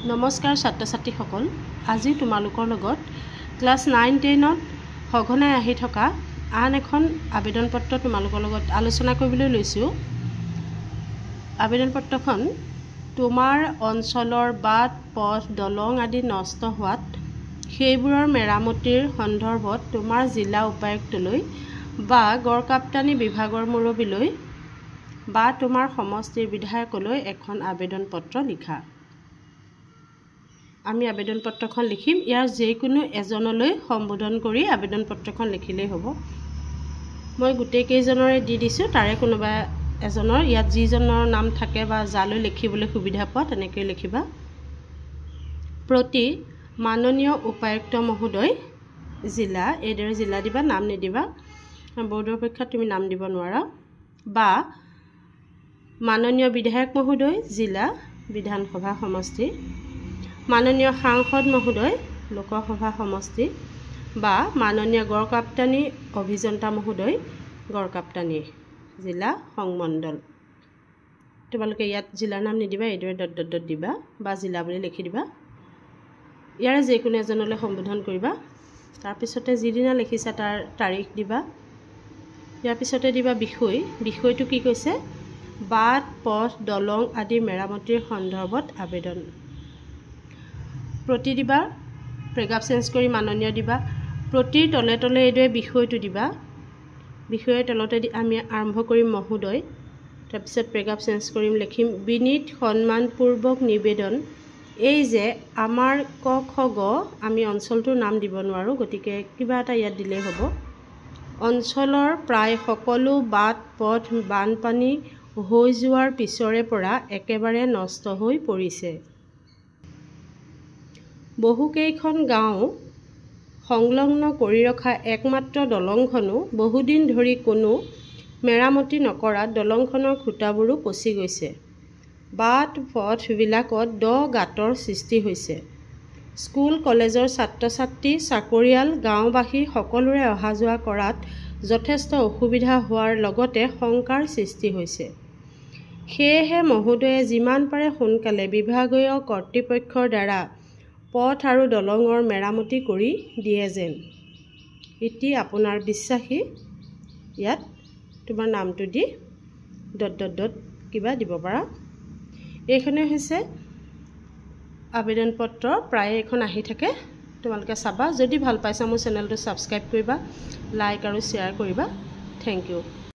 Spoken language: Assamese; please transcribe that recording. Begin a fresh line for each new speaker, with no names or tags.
নমস্কাৰ ছাত্ৰ ছাত্ৰীসকল, আজি তোমালোকৰ লগত ক্লাছ 9-10ত সঘনাই আহি থকা আন এখন আবেদন পত্ৰ তোমালোকৰ লগত আলোচনা কৰিবলৈ লৈছোঁ। আবেদন পত্ৰখন তোমাৰ অঞ্চলৰ বাট, পথ, দলং আদি নষ্ট হোৱাত সেইবোৰৰ মেৰামতিৰ সন্দৰ্ভত তোমাৰ জিলা উপায়ুক্তলৈ বা গড়কাপ্তানি বিভাগৰ মুৰব্বীলৈ বা তোমাৰ সমষ্টিৰ বিধায়কলৈ এখন আবেদন পত্ৰ লিখা। আমি আবেদন পত্ৰখন লিখিম, ইয়াৰ যিকোনো এজনলৈ সম্বোধন কৰি আবেদন পত্ৰখন লিখিলেই হ'ব। মই গোটেইকেইজনৰে দি দিছোঁ, তাৰে কোনোবা এজনৰ ইয়াত যিজনৰ নাম থাকে বা যালৈ লিখিবলৈ সুবিধা পোৱা তেনেকৈ লিখিবা। প্ৰতি মাননীয় উপায়ুক্ত মহোদয় জিলা, এইদৰে জিলা দিবা, নাম নিদিবা। বৰ্ডৰ পৰীক্ষাত তুমি নাম দিব নোৱাৰা। বা মাননীয় বিধায়ক মহোদয় জিলা, বিধানসভা সমষ্টি, মাননীয় সাংসদ মহোদয় লোকসভা সমষ্টি, বা মাননীয় গড়কাপ্তানি অভিযন্তা মহোদয় গড়কাপ্তানি জিলা সংমণ্ডল। তোমালোকে ইয়াত জিলাৰ নাম নিদিবা, এইদৰে ডট ডট ডট দিবা বা জিলা বুলি লিখি দিবা। ইয়াৰে যিকোনো এজনলৈ সম্বোধন কৰিবা। তাৰপিছতে যিদিনা লিখিছা তাৰ তাৰিখ দিবা। ইয়াৰ পিছতে দিবা বিষয়। বিষয়টো কি কৈছে? বাট, পথ, দলং আদি মেৰামতিৰ সন্দৰ্ভত আবেদন। প্ৰতি দিবা, প্ৰেগাপ চেঞ্জ কৰি মাননীয় দিবা। প্ৰতিৰ তলে তলে এইদৰে বিষয়টো দিবা। বিষয়ৰ তলতে আমি আৰম্ভ কৰিম মহোদয়, তাৰপিছত প্ৰেগাপ চেঞ্জ কৰিম, লিখিম বিনীত সন্মানপূৰ্বক নিবেদন। এই যে আমাৰ ক খ গ, আমি অঞ্চলটোৰ নাম দিব নোৱাৰোঁ, গতিকে কিবা এটা ইয়াত দিলেই হ'ব। অঞ্চলৰ প্ৰায় সকলো বাট পথ বানপানী হৈ যোৱাৰ পিছৰে পৰা একেবাৰে নষ্ট হৈ পৰিছে। বহুকেইখন গাঁও সংলগ্ন কৰি ৰখা একমাত্ৰ দলংখনো বহুদিন ধৰি কোনো মেৰামতি নকৰাত দলংখনৰ খুঁটাবোৰো পচি গৈছে। বাট পথবিলাকত দ গাঁতৰ সৃষ্টি হৈছে। স্কুল কলেজৰ ছাত্ৰ ছাত্ৰী, চাকৰিয়াল, গাঁওবাসী সকলোৰে অহা যোৱা কৰাত যথেষ্ট অসুবিধা হোৱাৰ লগতে শংকাৰ সৃষ্টি হৈছে। সেয়েহে মহোদয়ে যিমান পাৰে সোনকালে বিভাগীয় কৰ্তৃপক্ষৰ দ্বাৰা পথ আৰু দলঙৰ মেৰামতি কৰি দিয়ে যেন। এটি আপোনাৰ বিশ্বাসী, ইয়াত তোমাৰ নামটো দি ডট ডট ডট কিবা দিব পাৰা। এইখনেই হৈছে আবেদন পত্ৰ, প্ৰায়ে এইখন আহি থাকে, তোমালোকে চাবা। যদি ভাল পাইছা মোৰ চেনেলটো ছাবস্ক্ৰাইব কৰিবা, লাইক আৰু শ্বেয়াৰ কৰিবা। Thank U.